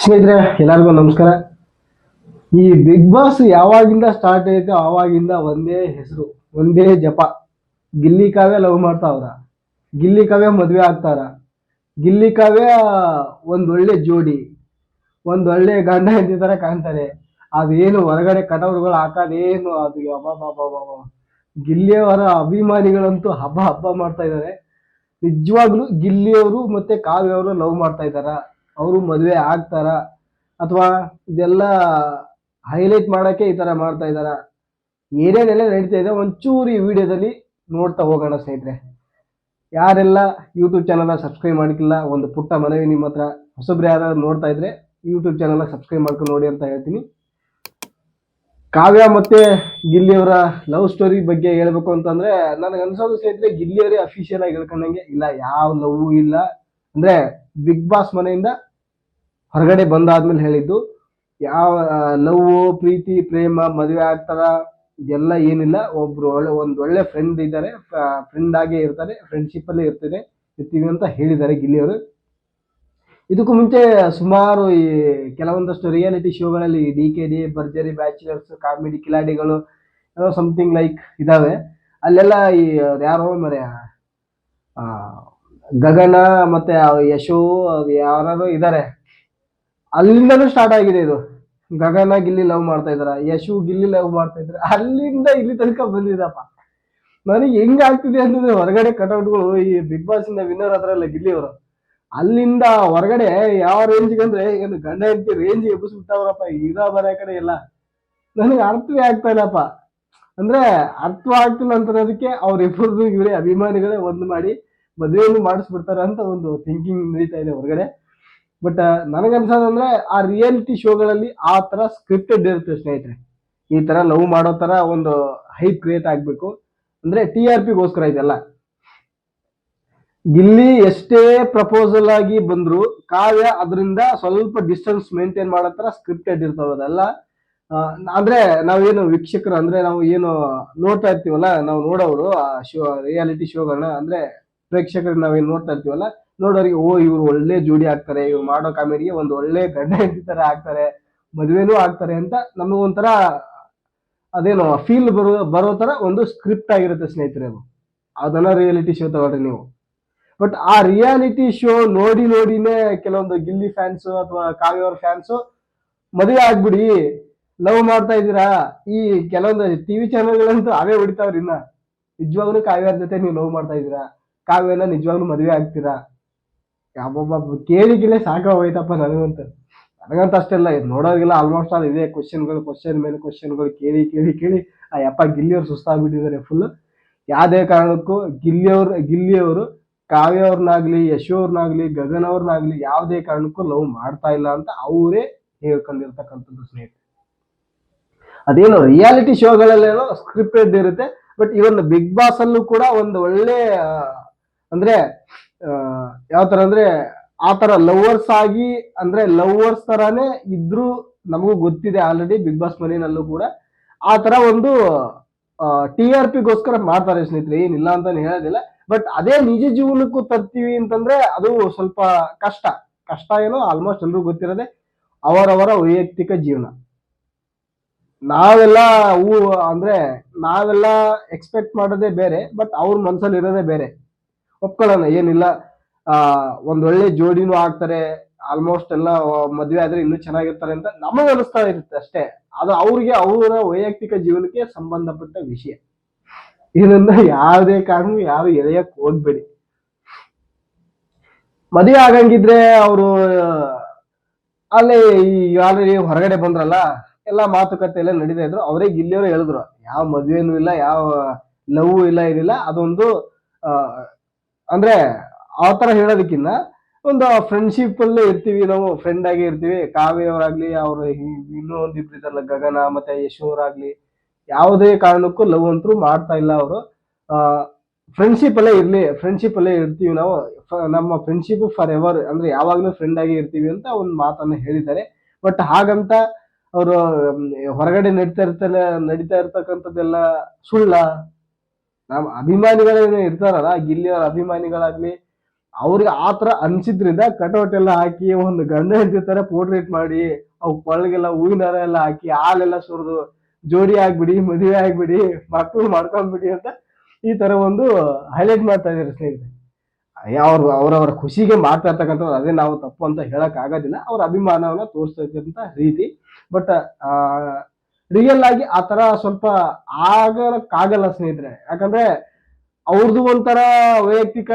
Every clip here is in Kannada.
ಸ್ನೇಹಿತರೆ, ಎಲ್ಲರಿಗೂ ನಮಸ್ಕಾರ. ಈ ಬಿಗ್ ಬಾಸ್ ಯಾವಾಗಿಂದ ಸ್ಟಾರ್ಟ್ ಆಯ್ತು ಆವಾಗಿಂದ ಒಂದೇ ಹೆಸರು, ಒಂದೇ ಜಪ. ಗಿಲ್ಲಿ ಕಾವ್ಯ ಲವ್ ಮಾಡ್ತಾವ್ರ, ಗಿಲ್ಲಿ ಕಾವ್ಯ ಮದ್ವೆ ಆಗ್ತಾರ, ಗಿಲ್ಲಿ ಕಾವ್ಯ ಒಂದೊಳ್ಳೆ ಜೋಡಿ, ಒಂದೊಳ್ಳೆ ಗಂಡ ಹೆಂಡತಿ ತರ ಕಾಣ್ತಾರೆ. ಅದೇನು ಹೊರಗಡೆ ಕಟೌಟ್ಗಳು ಹಾಕೋದೇನು ಅದು ಅಬ್ಬಬ್ಬಬ್ಬಬ್ಬ. ಗಿಲ್ಲಿಯವರ ಅಭಿಮಾನಿಗಳಂತೂ ಹಬ್ಬ ಹಬ್ಬ ಮಾಡ್ತಾ ಇದ್ದಾರೆ. ನಿಜವಾಗ್ಲೂ ಗಿಲ್ಲಿಯವರು ಮತ್ತೆ ಕಾವ್ಯ ಅವರು ಲವ್ ಮಾಡ್ತಾ ಇದ್ದಾರ, ಅವರು ಮದುವೆ ಆಗ್ತಾರ, ಅಥವಾ ಇದೆಲ್ಲ ಹೈಲೈಟ್ ಮಾಡಕ್ಕೆ ಈ ತರ ಮಾಡ್ತಾ ಇದ್ದಾರ? ಏನೇನೆಲ್ಲ ನಡೀತಾ ಇದೆ ಒಂಚೂರು ಈ ವಿಡಿಯೋದಲ್ಲಿ ನೋಡ್ತಾ ಹೋಗೋಣ ಸ್ನೇಹಿತರೆ. ಯಾರೆಲ್ಲ ಯೂಟ್ಯೂಬ್ ಚಾನಲ್ನ ಸಬ್ಸ್ಕ್ರೈಬ್ ಮಾಡಿಕಿಲ್ಲ, ಒಂದು ಪುಟ್ಟ ಮನವಿ ನಿಮ್ಮ ಹತ್ರ. ಹೊಸಬ್ರು ಯಾರು ನೋಡ್ತಾ ಇದ್ರೆ ಯೂಟ್ಯೂಬ್ ಚಾನಲ್ನ ಸಬ್ಸ್ಕ್ರೈಬ್ ಮಾಡ್ಕೊಂಡು ನೋಡಿ ಅಂತ ಹೇಳ್ತೀನಿ. ಕಾವ್ಯ ಮತ್ತೆ ಗಿಲ್ಲಿಯವರ ಲವ್ ಸ್ಟೋರಿ ಬಗ್ಗೆ ಹೇಳ್ಬೇಕು ಅಂತಂದ್ರೆ, ನನಗೆ ಅನ್ಸೋದು ಸ್ನೇಹಿತರೆ, ಗಿಲ್ಲಿಯವರೇ ಅಫಿಷಿಯಲ್ ಆಗಿ ಹೇಳ್ಕೊಂಡಂಗೆ ಇಲ್ಲ, ಯಾವ ಲವ್ ಇಲ್ಲ. ಅಂದ್ರೆ ಬಿಗ್ ಬಾಸ್ ಮನೆಯಿಂದ ಹೊರಗಡೆ ಬಂದಾದ್ಮೇಲೆ ಹೇಳಿದ್ದು, ಯಾವ ಲವ್ ಪ್ರೀತಿ ಪ್ರೇಮ ಮದುವೆ ಆಗ್ತಾರ ಇದೆಲ್ಲ ಏನಿಲ್ಲ. ಒಬ್ರು ಒಂದೊಳ್ಳೆ ಫ್ರೆಂಡ್ ಇದ್ದಾರೆ, ಫ್ರೆಂಡ್ ಆಗೇ ಇರ್ತಾರೆ, ಫ್ರೆಂಡ್ಶಿಪ್ ಅಲ್ಲೇ ಇರ್ತೀವಿ ಅಂತ ಹೇಳಿದ್ದಾರೆ ಗಿಲ್ಲಿಯವರು. ಇದಕ್ಕೂ ಮುಂಚೆ ಸುಮಾರು ಈ ಕೆಲವೊಂದಷ್ಟು ರಿಯಾಲಿಟಿ ಶೋಗಳಲ್ಲಿ DKD, ಭರ್ಜರಿ ಬ್ಯಾಚುಲರ್ಸ್, ಕಾಮಿಡಿ ಕಿಲಾಡಿಗಳು, ಸಮಥಿಂಗ್ ಲೈಕ್ ಇದಾವೆ. ಅಲ್ಲೆಲ್ಲ ಈ ಯಾರೋ ಮರೆ ಗಗನ ಮತ್ತೆ ಯಶು ಯಾರು ಇದ್ದಾರೆ, ಅಲ್ಲಿಂದನೂ ಸ್ಟಾರ್ಟ್ ಆಗಿದೆ ಇದು. ಗಗನ ಗಿಲ್ಲಿ ಲವ್ ಮಾಡ್ತಾ ಇದಾರ, ಯಶು ಗಿಲ್ಲಿ ಲವ್ ಮಾಡ್ತಾ ಇದಾರೆ, ಅಲ್ಲಿಂದ ಇಲ್ಲಿ ತನಕ ಬಂದಿದಪ್ಪ. ನನಗೆ ಹೆಂಗ್ ಆಗ್ತಿದೆ ಅಂತಂದ್ರೆ, ಹೊರಗಡೆ ಕಟೌಟ್ಗಳು ಈ ಬಿಗ್ ಬಾಸ್ ಇಂದ ವಿನ್ನರ್ ಹತ್ರಲ್ಲ ಗಿಲ್ಲಿಯವರು, ಅಲ್ಲಿಂದ ಹೊರಗಡೆ ಯಾವ ರೇಂಜ್ಗೆ ಅಂದ್ರೆ ಏನು ಗಂಡ ಹೆಂಡತಿ ರೇಂಜ್ ಎಬ್ಬಿಸ್ಬಿಟ್ಟವ್ರಪ್ಪ ಇರೋ ಬರೋ ಕಡೆ ಎಲ್ಲ. ನನಗೆ ಅರ್ಥವೇ ಆಗ್ತಾ ಇಲ್ಲಪ್ಪ. ಅಂದ್ರೆ ಅರ್ಥ ಆಗ್ತಿಲ್ಲ ಅಂತನ್ನೋದಕ್ಕೆ ಅವ್ರಿಬ್ಬರು ಇವರೇ ಅಭಿಮಾನಿಗಳೇ ಒಂದು ಮಾಡಿ ಮದುವೆಯನ್ನು ಮಾಡಿಸ್ಬಿಡ್ತಾರೆ ಅಂತ ಒಂದು ಥಿಂಕಿಂಗ್ ನಡೀತಾ ಇದೆ ಹೊರಗಡೆ. ಬಟ್ ನನಗನ್ಸೋದಂದ್ರೆ, ಆ ರಿಯಾಲಿಟಿ ಶೋಗಳಲ್ಲಿ ಆ ತರ ಸ್ಕ್ರಿಪ್ಟೆಡ್ ಇರುತ್ತೆ ಸ್ನೇಹಿತರೆ. ಈ ತರ ಲವ್ ಮಾಡೋ ತರ ಒಂದು ಹೈಪ್ ಕ್ರಿಯೇಟ್ ಆಗ್ಬೇಕು ಅಂದ್ರೆ TRPಗೋಸ್ಕರ ಇದೆಲ್ಲ. ಗಿಲ್ಲಿ ಎಷ್ಟೇ ಪ್ರಪೋಸಲ್ ಆಗಿ ಬಂದ್ರು ಕಾವ್ಯ ಅದರಿಂದ ಸ್ವಲ್ಪ ಡಿಸ್ಟೆನ್ಸ್ ಮೇಂಟೈನ್ ಮಾಡೋ ತರ ಸ್ಕ್ರಿಪ್ಟೆಡ್ ಇರ್ತಾವ ಅದೆಲ್ಲ. ಅಂದ್ರೆ ನಾವೇನು ವೀಕ್ಷಕರು, ಅಂದ್ರೆ ನಾವು ಏನು ನೋಡ್ತಾ ಇರ್ತೀವಲ್ಲ, ನಾವು ನೋಡೋರು ಆ ಶೋ ರಿಯಾಲಿಟಿ ಶೋಗಳನ್ನ, ಅಂದ್ರೆ ಪ್ರೇಕ್ಷಕರಿಗೆ ನಾವೇನು ನೋಡ್ತಾ ಇರ್ತೀವಲ್ಲ, ನೋಡೋರಿಗೆ ಓ ಇವ್ರು ಒಳ್ಳೆ ಜೋಡಿ ಆಗ್ತಾರೆ, ಇವ್ರು ಮಾಡೋ ಕಾಮಿಡಿಗೆ ಒಂದು ಒಳ್ಳೆ ಗಂಡ ಹೆಂಡತಿ ತರ ಆಗ್ತಾರೆ, ಮದುವೆನೂ ಆಗ್ತಾರೆ ಅಂತ ನಮಗೊಂಥರ ಅದೇನೋ ಫೀಲ್ ಬರೋ ತರ ಒಂದು ಸ್ಕ್ರಿಪ್ಟ್ ಆಗಿರುತ್ತೆ ಸ್ನೇಹಿತರೆ ಅದು. ಅದನ್ನ ರಿಯಾಲಿಟಿ ಶೋ ತಗೊಳ್ರಿ ನೀವು. ಬಟ್ ಆ ರಿಯಾಲಿಟಿ ಶೋ ನೋಡಿ ನೋಡಿನೇ ಕೆಲವೊಂದು ಗಿಲ್ಲಿ ಫ್ಯಾನ್ಸ್ ಅಥವಾ ಕಾವ್ಯವ್ರ ಫ್ಯಾನ್ಸ್ ಮದುವೆ ಆಗ್ಬಿಡಿ, ಲವ್ ಮಾಡ್ತಾ ಇದ್ದೀರಾ, ಈ ಕೆಲವೊಂದು ಟಿವಿ ಚಾನೆಲ್ಗಳಂತೂ ಅವೇ ಹೊಡಿತಾವ್ರಿ. ಇನ್ನ ನಿಜವಾಗ್ಲೂ ಕಾವ್ಯರ ಜೊತೆ ನೀವು ಲವ್ ಮಾಡ್ತಾ ಇದ್ದೀರಾ, ಕಾವ್ಯನ ನಿಜವಾಗ್ಲೂ ಮದುವೆ ಆಗ್ತೀರಾ? ಯಾವೊಬ್ಬ ಕೇಳಿಗಿಲೆ ಸಾಕ ಹೋಯ್ತಪ್ಪ ನನಗಂತ. ನನಗಂತ ಅಷ್ಟೆಲ್ಲ ಇದು ನೋಡೋರಿಗೆಲ್ಲ ಆಲ್ಮೋಸ್ಟ್ ಆಲ್ ಇದೆ ಕ್ವಶನ್ ಮೇಲೆ ಕ್ವಶನ್ಗಳು ಕೇಳಿ ಕೇಳಿ ಕೇಳಿ ಆ ಯಪ್ಪ ಗಿಲ್ಲಿಯವ್ರು ಸುಸ್ತಾಗ್ಬಿಟ್ಟಿದ್ದಾರೆ ಫುಲ್. ಯಾವುದೇ ಕಾರಣಕ್ಕೂ ಗಿಲ್ಲಿಯವರು ಕಾವ್ಯ ಅವ್ರನ್ನಾಗ್ಲಿ, ಯಶು ಅವ್ರನ್ನಾಗ್ಲಿ, ಗಗನ್ ಅವ್ರನ್ನಾಗ್ಲಿ ಯಾವುದೇ ಕಾರಣಕ್ಕೂ ಲವ್ ಮಾಡ್ತಾ ಇಲ್ಲ ಅಂತ ಅವರೇ ಹೇಳ್ಕೊಂಡಿರ್ತಕ್ಕಂಥದ್ದು ಸ್ನೇಹಿತರೆ. ಅದೇನು ರಿಯಾಲಿಟಿ ಶೋಗಳಲ್ಲೇನೋ ಸ್ಕ್ರಿಪ್ಟೆಡ್ ಇರುತ್ತೆ, ಬಟ್ ಇವನ್ ಬಿಗ್ ಬಾಸ್ ಅಲ್ಲೂ ಕೂಡ ಒಂದು ಒಳ್ಳೆ ಅಂದ್ರೆ ಯಾವ ತರ ಅಂದ್ರೆ, ಆ ತರ ಲವರ್ಸ್ ಆಗಿ, ಅಂದ್ರೆ ಲವರ್ಸ್ ತರಾನೇ ಇದ್ರು ನಮಗೂ ಗೊತ್ತಿದೆ ಆಲ್ರೆಡಿ. ಬಿಗ್ ಬಾಸ್ ಮನೆಯಲ್ಲೂ ಕೂಡ ಆ ತರ ಒಂದು TRPಗೋಸ್ಕರ ಮಾಡ್ತಾರೆ ಸ್ನೇಹಿತರೆ, ಏನಿಲ್ಲ ಅಂತಾನೆ ಹೇಳೋದಿಲ್ಲ. ಬಟ್ ಅದೇ ನಿಜ ಜೀವನಕ್ಕೂ ತರ್ತೀವಿ ಅಂತಂದ್ರೆ ಅದು ಸ್ವಲ್ಪ ಕಷ್ಟ. ಕಷ್ಟ ಏನೋ ಆಲ್ಮೋಸ್ಟ್ ಎಲ್ರಿಗೂ ಗೊತ್ತಿರೋದೆ, ಅವರವರ ವೈಯಕ್ತಿಕ ಜೀವನ. ನಾವೆಲ್ಲ ಅಂದ್ರೆ ನಾವೆಲ್ಲ ಎಕ್ಸ್ಪೆಕ್ಟ್ ಮಾಡೋದೇ ಬೇರೆ, ಬಟ್ ಅವ್ರ ಮನ್ಸಲ್ಲಿ ಇರೋದೇ ಬೇರೆ. ಒಪ್ಕೊಳ್ಳೋಣ, ಏನಿಲ್ಲ. ಒಂದೊಳ್ಳೆ ಜೋಡಿನೂ ಆಗ್ತಾರೆ, ಆಲ್ಮೋಸ್ಟ್ ಎಲ್ಲ ಮದ್ವೆ ಆದ್ರೆ ಇನ್ನೂ ಚೆನ್ನಾಗಿರ್ತಾರೆ ಅಂತ ನಮಗೆ ಅನಿಸ್ತಾ ಇರುತ್ತೆ ಅಷ್ಟೇ. ಅದು ಅವ್ರಿಗೆ ಅವರ ವೈಯಕ್ತಿಕ ಜೀವನಕ್ಕೆ ಸಂಬಂಧಪಟ್ಟ ವಿಷಯ. ಇದನ್ನ ಯಾವುದೇ ಕಾರಣ ಯಾರು ಎಳೆಯಕ್ ಹೋಗ್ಬೇಡಿ. ಮದುವೆ ಆಗಂಗಿದ್ರೆ ಅವರು ಅಲ್ಲೇ ಈ ಆಲ್ರೆಡಿ ಹೊರಗಡೆ ಬಂದ್ರಲ್ಲ, ಎಲ್ಲ ಮಾತುಕತೆ ಎಲ್ಲ ನಡೀತಾ ಇದ್ರು. ಅವರೇ ಗಿಲ್ಲಿಯವರು ಹೇಳಿದ್ರು, ಯಾವ ಮದ್ವೆನೂ ಇಲ್ಲ, ಯಾವ ಲವ್ ಇಲ್ಲ, ಏನಿಲ್ಲ. ಅದೊಂದು ಅಂದ್ರೆ ಆ ತರ ಹೇಳೋದಕ್ಕಿಂತ ಒಂದು ಫ್ರೆಂಡ್ಶಿಪ್ ಅಲ್ಲೇ ಇರ್ತೀವಿ, ನಾವು ಫ್ರೆಂಡ್ ಆಗಿ ಇರ್ತೀವಿ. ಕಾವ್ಯವರಾಗ್ಲಿ, ಅವ್ರು ಇನ್ನೂ ಒಂದಿಬ್ರು ಇದಾರಲ್ಲ ಗಗನ ಮತ್ತೆ ಯಶೋರಾಗ್ಲಿ, ಯಾವುದೇ ಕಾರಣಕ್ಕೂ ಲವ್ ಅಂತೂ ಮಾಡ್ತಾ ಇಲ್ಲ ಅವರು. ಫ್ರೆಂಡ್ಶಿಪ್ ಅಲ್ಲೇ ಇರ್ಲಿ, ಫ್ರೆಂಡ್ಶಿಪ್ ಅಲ್ಲೇ ಇರ್ತೀವಿ ನಾವು, ನಮ್ಮ ಫ್ರೆಂಡ್ಶಿಪ್ ಫಾರ್ ಎವರ್, ಅಂದ್ರೆ ಯಾವಾಗ್ಲೂ ಫ್ರೆಂಡ್ ಆಗಿ ಇರ್ತೀವಿ ಅಂತ ಒಂದು ಮಾತನ್ನ ಹೇಳಿದ್ದಾರೆ. ಬಟ್ ಹಾಗಂತ ಅವರು ಹೊರಗಡೆ ನಡೀತಾ ಇರ್ತಕ್ಕಂಥದ್ದೆಲ್ಲ ಸುಳ್ಳ? ನಮ್ಮ ಅಭಿಮಾನಿಗಳೇನು ಇರ್ತಾರಲ್ಲ, ಗಿಲ್ಲಿಯವರ ಅಭಿಮಾನಿಗಳಾಗ್ಲಿ, ಅವ್ರಿಗೆ ಆ ತರ ಅನ್ಸಿದ್ರಿಂದ ಕಟೌಟ್ ಎಲ್ಲ ಹಾಕಿ ಒಂದು ಗಂಡ ಹೆಂಡತಿ ತರ ಪೋರ್ಟ್ರೇಟ್ ಮಾಡಿ ಅವ್ ಕೊಳಗೆಲ್ಲ ಹೂವಿನ ಹಾರ ಎಲ್ಲ ಹಾಕಿ ಹಾಲೆಲ್ಲ ಸುರಿದು ಜೋಡಿ ಆಗ್ಬಿಡಿ, ಮದುವೆ ಆಗ್ಬಿಡಿ, ಮಕ್ಕಳು ಮಾಡ್ಕೊಂಡ್ಬಿಡಿ ಅಂತ ಈ ತರ ಒಂದು ಹೈಲೈಟ್ ಮಾಡ್ತಾ ಇದಾರೆ ಸ್ನೇಹಿತರೆ. ಅವ್ರು ಅವ್ರವ್ರ ಖುಷಿಗೆ ಮಾಡ್ತಾ ಇರ್ತಕ್ಕಂಥದ್ದು, ಅದೇ ನಾವು ತಪ್ಪು ಅಂತ ಹೇಳಕ್ ಆಗೋದಿಲ್ಲ. ಅವ್ರ ಅಭಿಮಾನವನ್ನ ತೋರಿಸ್ತಕ್ಕಂಥ ರೀತಿ. ಬಟ್ ಆ ರಿಯಲ್ ಆಗಿ ಆ ತರ ಸ್ವಲ್ಪ ಆಗಕ್ಕಾಗಲ್ಲ ಸ್ನೇಹಿತರೆ. ಯಾಕಂದ್ರೆ ಅವ್ರದ್ದು ಒಂಥರ ವೈಯಕ್ತಿಕ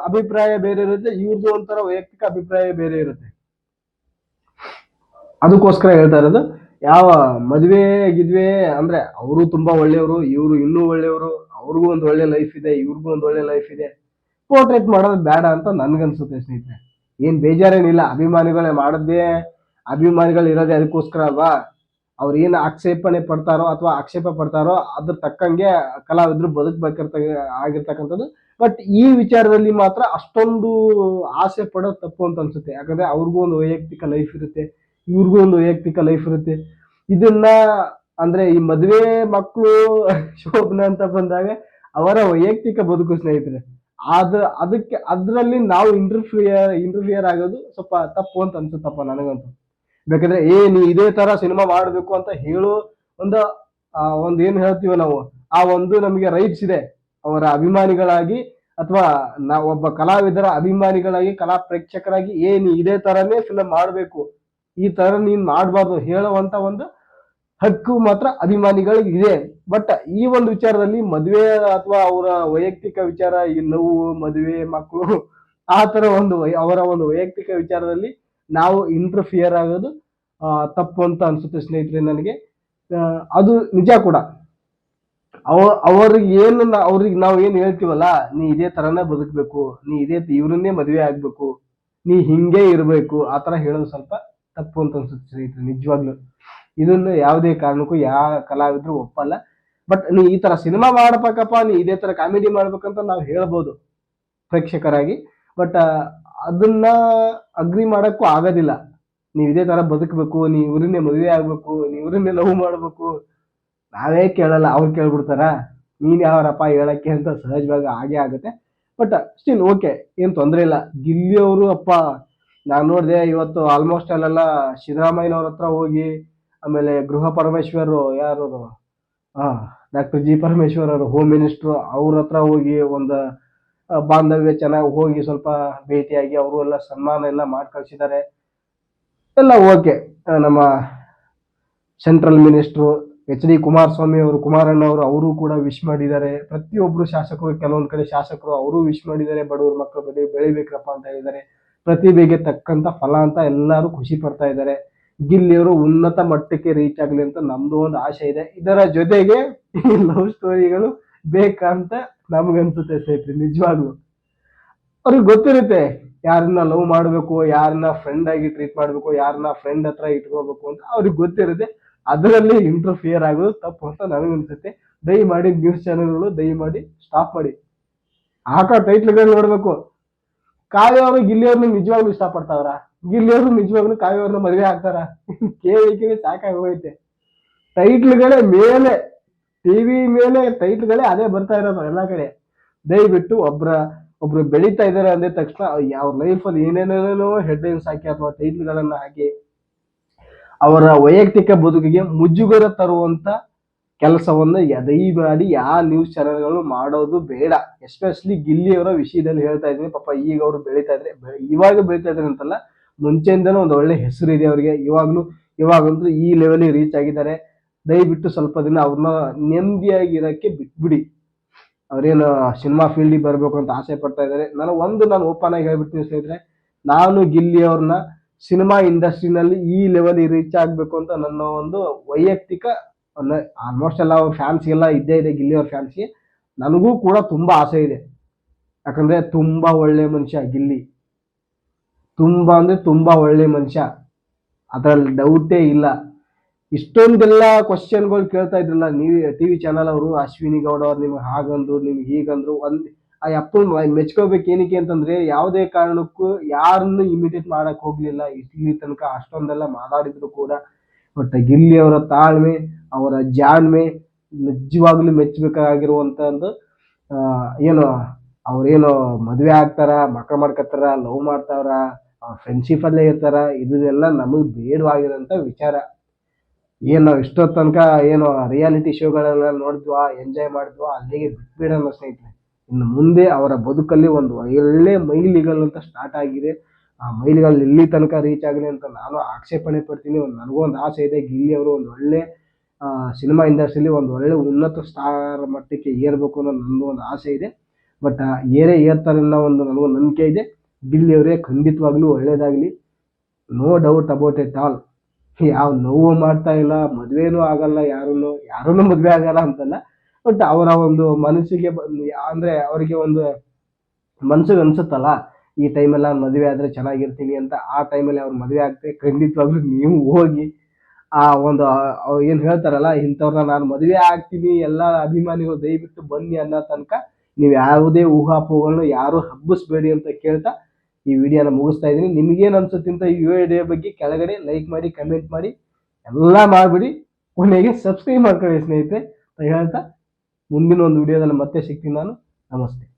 ಅಭಿಪ್ರಾಯ ಬೇರೆ ಇರುತ್ತೆ, ಇವ್ರದ್ದು ಒಂಥರ ವೈಯಕ್ತಿಕ ಅಭಿಪ್ರಾಯ ಬೇರೆ ಇರುತ್ತೆ. ಅದಕ್ಕೋಸ್ಕರ ಹೇಳ್ತಾ ಇರೋದು, ಯಾವ ಮದುವೆ ಗಿದ್ವೆ ಅಂದ್ರೆ ಅವರು ತುಂಬಾ ಒಳ್ಳೆಯವರು, ಇವರು ಇನ್ನೂ ಒಳ್ಳೆಯವರು, ಅವ್ರಿಗೂ ಒಂದು ಒಳ್ಳೆ ಲೈಫ್ ಇದೆ, ಇವ್ರಿಗೂ ಒಂದು ಒಳ್ಳೆ ಲೈಫ್ ಇದೆ, ಪೋರ್ಟ್ರೇಟ್ ಮಾಡೋದು ಬೇಡ ಅಂತ ನನ್ಗನ್ಸುತ್ತೆ ಸ್ನೇಹಿತರೆ. ಏನ್ ಬೇಜಾರೇನಿಲ್ಲ, ಅಭಿಮಾನಿಗಳೇ ಮಾಡದ್ದೇ, ಅಭಿಮಾನಿಗಳು ಇರೋದೇ ಅದಕ್ಕೋಸ್ಕರ ಅಲ್ವಾ. ಅವ್ರು ಏನು ಆಕ್ಷೇಪಣೆ ಪಡ್ತಾರೋ ಅಥವಾ ಆಕ್ಷೇಪ ಪಡ್ತಾರೋ ಅದ್ರ ತಕ್ಕಂಗೆ ಕಲಾವಿದ್ರು ಆಗಿರ್ತಕ್ಕಂಥದ್ದು. ಬಟ್ ಈ ವಿಚಾರದಲ್ಲಿ ಮಾತ್ರ ಅಷ್ಟೊಂದು ಆಸೆ ಪಡೋದು ತಪ್ಪು ಅಂತ ಅನ್ಸುತ್ತೆ. ಯಾಕಂದ್ರೆ ಅವ್ರಿಗೂ ಒಂದು ವೈಯಕ್ತಿಕ ಲೈಫ್ ಇರುತ್ತೆ, ಇವ್ರಿಗೂ ಒಂದು ವೈಯಕ್ತಿಕ ಲೈಫ್ ಇರುತ್ತೆ. ಇದನ್ನ ಅಂದ್ರೆ ಈ ಮದುವೆ ಮಕ್ಕಳು ಶೋಭನ ಅಂತ ಬಂದಾಗ ಅವರ ವೈಯಕ್ತಿಕ ಬದುಕು ಸ್ನೇಹಿತರೆ. ಅದಕ್ಕೆ ಅದ್ರಲ್ಲಿ ನಾವು ಇಂಟರ್ಫಿಯರ್ ಆಗೋದು ಸ್ವಲ್ಪ ತಪ್ಪು ಅಂತ ಅನ್ಸುತ್ತಪ್ಪ ನನಗಂತೂ. ಬೇಕಾದ್ರೆ ನೀ ಇದೇ ತರ ಸಿನಿಮಾ ಮಾಡ್ಬೇಕು ಅಂತ ಹೇಳೋ ಒಂದು ಒಂದ್ ಏನ್ ಹೇಳ್ತೀವಿ ನಾವು, ಆ ಒಂದು ನಮಗೆ ರೈಟ್ಸ್ ಇದೆ ಅವರ ಅಭಿಮಾನಿಗಳಾಗಿ, ಅಥವಾ ನಾವು ಒಬ್ಬ ಕಲಾವಿದರ ಅಭಿಮಾನಿಗಳಾಗಿ, ಕಲಾ ಪ್ರೇಕ್ಷಕರಾಗಿ ನೀ ಇದೇ ತರನೇ ಫಿಲಂ ಮಾಡ್ಬೇಕು, ಈ ತರ ನೀನ್ ಮಾಡ್ಬಾರ್ದು ಹೇಳುವಂತ ಒಂದು ಹಕ್ಕು ಮಾತ್ರ ಅಭಿಮಾನಿಗಳಿಗೆ ಇದೆ. ಬಟ್ ಈ ಒಂದು ವಿಚಾರದಲ್ಲಿ ಮದುವೆ ಅಥವಾ ಅವರ ವೈಯಕ್ತಿಕ ವಿಚಾರ, ಈ ನೋವು, ಮದುವೆ, ಮಕ್ಕಳು, ಆ ತರ ಒಂದು ಅವರ ಒಂದು ವೈಯಕ್ತಿಕ ವಿಚಾರದಲ್ಲಿ ನಾವು ಇಂಟರ್ಫಿಯರ್ ಆಗೋದು ತಪ್ಪು ಅಂತ ಅನ್ಸುತ್ತೆ ಸ್ನೇಹಿತರೆ ನನಗೆ. ಅದು ನಿಜ ಕೂಡ. ಅವ್ರಿಗೆ ನಾವು ಏನ್ ಹೇಳ್ತೀವಲ್ಲ, ನೀ ಇದೇ ತರನೇ ಬದುಕ್ಬೇಕು, ನೀ ಇವ್ರನ್ನೇ ಮದುವೆ ಆಗ್ಬೇಕು, ನೀ ಹಿಂಗೆ ಇರ್ಬೇಕು, ಆ ತರ ಹೇಳೋದು ಸ್ವಲ್ಪ ತಪ್ಪು ಅಂತ ಅನ್ಸುತ್ತೆ ಸ್ನೇಹಿತರೆ ನಿಜವಾಗ್ಲು. ಇದನ್ನು ಯಾವುದೇ ಕಾರಣಕ್ಕೂ ಯಾವ ಕಲಾವಿದ್ರು ಒಪ್ಪಲ್ಲ. ಬಟ್ ನೀ ಈ ತರ ಸಿನಿಮಾ ಮಾಡ್ಬೇಕಪ್ಪ, ನೀ ಇದೇ ತರ ಕಾಮಿಡಿ ಮಾಡ್ಬೇಕಂತ ನಾವು ಹೇಳ್ಬೋದು ಪ್ರೇಕ್ಷಕರಾಗಿ. ಬಟ್ ಅದನ್ನ ಅಗ್ರಿ ಮಾಡಕ್ಕೂ ಆಗೋದಿಲ್ಲ. ನೀವ್ ಇದೇ ತರ ಬದುಕಬೇಕು, ನೀ ಇವ್ರನ್ನೇ ಮದುವೆ ಆಗ್ಬೇಕು, ನೀ ಇವ್ರನ್ನೇ ಲವ್ ಮಾಡ್ಬೇಕು, ನಾವೇ ಕೇಳಲ್ಲ, ಅವ್ರು ಕೇಳ್ಬಿಡ್ತಾರ, ನೀನ್ ಯಾವರಪ್ಪ ಹೇಳಕ್ಕೆ ಅಂತ ಸಹಜವಾಗಿ ಆಗೇ ಆಗುತ್ತೆ. ಬಟ್ ಸ್ಟಿಲ್ ಓಕೆ, ಏನ್ ತೊಂದ್ರೆ ಇಲ್ಲ. ಗಿಲ್ಲಿ ಅವರು ಅಪ್ಪ, ನಾನ್ ನೋಡ್ದೆ ಇವತ್ತು ಆಲ್ಮೋಸ್ಟ್ ಅಲ್ಲೆಲ್ಲ ಸಿದ್ದರಾಮಯ್ಯನವ್ರ ಹತ್ರ ಹೋಗಿ, ಆಮೇಲೆ ಗೃಹ ಪರಮೇಶ್ವರ್ ಯಾರು, ಡಾಕ್ಟರ್ ಜಿ ಪರಮೇಶ್ವರ್ ಅವರು ಹೋಮ್ ಮಿನಿಸ್ಟರ್, ಅವ್ರ ಹತ್ರ ಹೋಗಿ ಒಂದು ಬಾಂಧವ್ಯ ಚೆನ್ನಾಗಿ ಹೋಗಿ ಸ್ವಲ್ಪ ಭೇಟಿಯಾಗಿ ಅವರು ಎಲ್ಲ ಸನ್ಮಾನ ಎಲ್ಲ ಮಾಡಿ ಕಳ್ಸಿದ್ದಾರೆ. ಎಲ್ಲ ಓಕೆ. ನಮ್ಮ central minister H D Kumaraswamy ಅವರು, ಕುಮಾರಣ್ಣ ಅವರು ಕೂಡ ವಿಶ್ ಮಾಡಿದ್ದಾರೆ. ಪ್ರತಿಯೊಬ್ರು ಶಾಸಕರು, ಕೆಲವೊಂದ್ ಕಡೆ ಶಾಸಕರು ಅವರು ವಿಶ್ ಮಾಡಿದ್ದಾರೆ. ಬಡವ್ರ ಮಕ್ಕಳು ಬೆಳಿಬೇಕಪ್ಪ ಅಂತ ಹೇಳಿದ್ದಾರೆ. ಪ್ರತಿಭೆಗೆ ತಕ್ಕಂತ ಫಲ ಅಂತ ಎಲ್ಲರೂ ಖುಷಿ ಪಡ್ತಾ ಇದ್ದಾರೆ. ಗಿಲ್ಲಿಯವರು ಉನ್ನತ ಮಟ್ಟಕ್ಕೆ ರೀಚ್ ಆಗ್ಲಿ ಅಂತ ನಮ್ದು ಒಂದು ಆಸೆ ಇದೆ. ಇದರ ಜೊತೆಗೆ ಈ ಲವ್ ಸ್ಟೋರಿಗಳು ಬೇಕಂತ ನಮ್ಗನ್ಸುತ್ತೆ ಸ್ನೇಹಿತರೆ ನಿಜವಾಗ್ಲು. ಅವ್ರಿಗೆ ಗೊತ್ತಿರುತ್ತೆ ಯಾರನ್ನ ಲವ್ ಮಾಡ್ಬೇಕು, ಯಾರನ್ನ ಫ್ರೆಂಡ್ ಆಗಿ ಟ್ರೀಟ್ ಮಾಡ್ಬೇಕು, ಯಾರನ್ನ ಫ್ರೆಂಡ್ ಹತ್ರ ಇಟ್ಕೋಬೇಕು ಅಂತ ಅವ್ರಿಗೆ ಗೊತ್ತಿರುತ್ತೆ. ಅದರಲ್ಲಿ ಇಂಟರ್ಫಿಯರ್ ಆಗೋದು ತಪ್ಪು ಅಂತ ನನಗನ್ಸುತ್ತೆ. ದಯಮಾಡಿ ನ್ಯೂಸ್ ಚಾನೆಲ್ಗಳು ದಯಮಾಡಿ ಸ್ಟಾಪ್ ಮಾಡಿ. ಹಾಕೋ ಟೈಟ್ಲ್ಗಳು ನೋಡ್ಬೇಕು. ಕಾವ್ಯ ಅವರು ಗಿಲ್ಲಿ ಅವ್ರನ್ನ ನಿಜವಾಗ್ಲೂ ಇಷ್ಟಪಡ್ತಾವ್ರ? ಗಿಲ್ಲಿ ಅವರು ನಿಜವಾಗ್ಲೂ ಕಾವ್ಯ ಅವ್ರನ್ನ ಮದುವೆ ಆಗ್ತಾರ? ಕೇಳಿ ಸಾಕಾಗಿ ಹೋಯ್ತೆ. ಟೈಟ್ಲ್ಗಳೇ ಮೇಲೆ, ಟಿವಿ ಮೇಲೆ ಟೈಟ್ಲ್ಗಳೇ ಅದೇ ಬರ್ತಾ ಇರೋದು ಎಲ್ಲಾ ಕಡೆ. ದಯವಿಟ್ಟು ಒಬ್ರು ಬೆಳೀತಾ ಇದಾರೆ ಅಂದ ತಕ್ಷಣ ಅವ್ರ ಲೈಫಲ್ಲಿ ಏನೇನೇನೋ ಹೆಡ್ಲೈನ್ಸ್ ಹಾಕಿ ಅಥವಾ ಟೈಟ್ಲ್ಗಳನ್ನ ಹಾಕಿ ಅವರ ವೈಯಕ್ತಿಕ ಬದುಕಿಗೆ ಮುಜುಗರ ತರುವಂತ ಕೆಲಸವನ್ನ ದಯಮಾಡಿ ಯಾವ ನ್ಯೂಸ್ ಚಾನೆಲ್ಗಳು ಮಾಡೋದು ಬೇಡ. ಎಸ್ಪೆಷಲಿ ಗಿಲ್ಲಿಯವರ ವಿಷಯದಲ್ಲಿ ಹೇಳ್ತಾ ಇದ್ದೀನಿ. ಪಾಪ ಈಗ ಅವರು ಇವಾಗ ಬೆಳೀತಾ ಇದ್ದಾರೆ ಅಂತಲ್ಲ, ಮುಂಚೆಯಿಂದನೂ ಒಂದು ಒಳ್ಳೆ ಹೆಸರು ಇದೆ ಅವರಿಗೆ. ಇವಾಗಂತೂ ಈ ಲೆವೆಲ್ ರೀಚ್ ಆಗಿದ್ದಾರೆ. ದಯವಿಟ್ಟು ಸ್ವಲ್ಪ ದಿನ ಅವ್ರನ್ನ ನೆಮ್ಮದಿಯಾಗಿರಕ್ಕೆ ಬಿಟ್ಬಿಡಿ. ಅವ್ರೇನು ಸಿನಿಮಾ ಫೀಲ್ಡಿಗೆ ಬರ್ಬೇಕು ಅಂತ ಆಸೆ ಪಡ್ತಾ ಇದ್ದಾರೆ. ನಾನು ಓಪನ್ ಆಗಿ ಹೇಳ್ಬಿಡ್ತೀನಿ ಸ್ನೇಹಿತರೆ, ನಾನು ಗಿಲ್ಲಿ ಅವ್ರನ್ನ ಸಿನಿಮಾ ಇಂಡಸ್ಟ್ರಿನಲ್ಲಿ ಈ ಲೆವೆಲ್ ರೀಚ್ ಆಗ್ಬೇಕು ಅಂತ ನನ್ನ ಒಂದು ವೈಯಕ್ತಿಕ, ಆಲ್ಮೋಸ್ಟ್ ಎಲ್ಲ ಅವ್ರ ಫ್ಯಾನ್ಸ್ಗೆಲ್ಲ ಇದ್ದೇ ಇದೆ, ಗಿಲ್ಲಿ ಅವ್ರ ಫ್ಯಾನ್ಸ್ಗೆ. ನನಗೂ ಕೂಡ ತುಂಬಾ ಆಸೆ ಇದೆ. ಯಾಕಂದ್ರೆ ತುಂಬಾ ಒಳ್ಳೆ ಮನುಷ್ಯ ಗಿಲ್ಲಿ, ತುಂಬಾ ಅಂದ್ರೆ ತುಂಬಾ ಒಳ್ಳೆ ಮನುಷ್ಯ, ಅದ್ರಲ್ಲಿ ಡೌಟೇ ಇಲ್ಲ. ಇಷ್ಟೊಂದೆಲ್ಲ ಕ್ವಶನ್ಗಳು ಕೇಳ್ತಾ ಇದ್ರಲ್ಲ ನೀವು ಟಿವಿ ಚಾನಲ್ ಅವರು, ಅಶ್ವಿನಿ ಗೌಡ ಅವ್ರು ನಿಮ್ಗೆ ಹಾಗಂದ್ರು, ನಿಮ್ಗೆ ಹೀಗಂದ್ರು. ಆ ಅಪ್ಪನ ಮೆಚ್ಕೋಬೇಕು. ಏನಕ್ಕೆ ಅಂತಂದ್ರೆ ಯಾವುದೇ ಕಾರಣಕ್ಕೂ ಯಾರನ್ನು ಇಮಿಟೇಟ್ ಮಾಡಕ್ ಹೋಗ್ಲಿಲ್ಲ ಇಲ್ಲಿ ತನಕ. ಅಷ್ಟೊಂದೆಲ್ಲ ಮಾತಾಡಿದ್ರು ಕೂಡ. ಬಟ್ ಗಿಲ್ಲಿ ಅವರ ತಾಳ್ಮೆ, ಅವರ ಜಾಣ್ಮೆ ನಿಜವಾಗ್ಲೂ ಮೆಚ್ಚಬೇಕಾಗಿರುವಂತ ಒಂದು ಏನು ಅವ್ರೇನು ಮದುವೆ ಆಗ್ತಾರ, ಮಕ್ಳು ಮಾಡ್ಕೊತಾರ, ಲವ್ ಮಾಡ್ತಾವ್ರ, ಫ್ರೆಂಡ್ಶಿಪ್ ಅಲ್ಲೇ ಇರ್ತಾರ, ಇದೆಲ್ಲ ನಮಗ್ ಬೇಡವಾಗಿರೋಂಥ ವಿಚಾರ. ಏನ್ ನಾವು ಇಷ್ಟೊತ್ತು ತನಕ ಏನು ರಿಯಾಲಿಟಿ ಶೋಗಳೆಲ್ಲ ನೋಡಿದ್ವಾ, ಎಂಜಾಯ್ ಮಾಡಿದ್ವಾ, ಅಲ್ಲಿಗೆ ಬಿಟ್ಬಿಡೋಣ ಸ್ನೇಹಿತರೆ. ಇನ್ನು ಮುಂದೆ ಅವರ ಬದುಕಲ್ಲಿ ಒಂದು ಒಳ್ಳೆ ಮೈಲಿಗಲ್ಲು ಅಂತ ಸ್ಟಾರ್ಟ್ ಆಗಿದೆ. ಆ ಮೈಲಿಗಲ್ಲು ಇಲ್ಲಿ ತನಕ ರೀಚ್ ಆಗಲಿ ಅಂತ ನಾನು ಆಕ್ಷೇಪಣೆ ಪಡ್ತೀನಿ. ನನಗೂ ಒಂದು ಆಸೆ ಇದೆ, ಗಿಲ್ಲಿ ಅವರು ಒಂದು ಒಳ್ಳೆ ಸಿನಿಮಾ ಇಂಡಸ್ಟ್ರಿಲಿ ಒಂದು ಒಳ್ಳೆ ಉನ್ನತ ಸ್ಥಾನ ಮಟ್ಟಕ್ಕೆ ಏರ್ಬೇಕು ಅನ್ನೋ ನನ್ನದು ಒಂದು ಆಸೆ ಇದೆ. ಬಟ್ ಏರ್ತಾರೆ ಅನ್ನೋ ಒಂದು ನನಗೊಂದು ನಂಬಿಕೆ ಇದೆ. ಗಿಲ್ಲಿ ಅವರೇ ಖಂಡಿತವಾಗ್ಲೂ ಒಳ್ಳೇದಾಗಲಿ, no doubt about it all. ಯಾವ ನೋವು ಮಾಡ್ತಾ ಇಲ್ಲ, ಮದುವೆನೂ ಆಗಲ್ಲ, ಯಾರನ್ನು ಮದುವೆ ಆಗಲ್ಲ ಅಂತಲ್ಲ. ಬಟ್ ಅವರ ಒಂದು ಮನಸ್ಸಿಗೆ ಅಂದ್ರೆ ಅವರಿಗೆ ಒಂದು ಮನ್ಸಿಗೆ ಅನ್ಸುತ್ತಲ್ಲ, ಈ ಟೈಮಲ್ಲಿ ನಾನು ಮದುವೆ ಆದ್ರೆ ಚೆನ್ನಾಗಿರ್ತೀನಿ ಅಂತ. ಆ ಟೈಮಲ್ಲಿ ಅವ್ರು ಮದುವೆ ಆಗ್ತದೆ. ಖಂಡಿತವಾಗ್ಲೂ ನೀವು ಹೋಗಿ ಆ ಒಂದು ಏನ್ ಹೇಳ್ತಾರಲ್ಲ, ಇಂಥವ್ರನ್ನ ನಾನು ಮದುವೆ ಆಗ್ತೀನಿ, ಎಲ್ಲ ಅಭಿಮಾನಿಗಳು ದಯವಿಟ್ಟು ಬನ್ನಿ ಅನ್ನೋ ತನಕ ನೀವು ಯಾವುದೇ ಊಹಾಪೋಹಗಳನ್ನ ಯಾರು ಹಬ್ಬಿಸ್ಬೇಡಿ ಅಂತ ಕೇಳ್ತಾ ಈ ವಿಡಿಯೋನ ಮುಗಿಸ್ತಾ ಇದ್ದೀನಿ. ನಿಮ್ಗೇನು ಅನ್ಸುತ್ತೆ ಅಂತ ಈ ವಿಡಿಯೋ ಬಗ್ಗೆ ಕೆಳಗಡೆ ಲೈಕ್ ಮಾಡಿ, ಕಮೆಂಟ್ ಮಾಡಿ, ಎಲ್ಲ ಮಾಡಿಬಿಡಿ. ಕೊನೆಗೆ ಸಬ್ಸ್ಕ್ರೈಬ್ ಮಾಡ್ಕೊಳ್ಳಿ ಸ್ನೇಹಿತರೆ ಅಂತ ಹೇಳ್ತಾ ಮುಂದಿನ ಒಂದು ವಿಡಿಯೋದಲ್ಲಿ ಮತ್ತೆ ಸಿಗ್ತೀನಿ ನಾನು. ನಮಸ್ತೆ.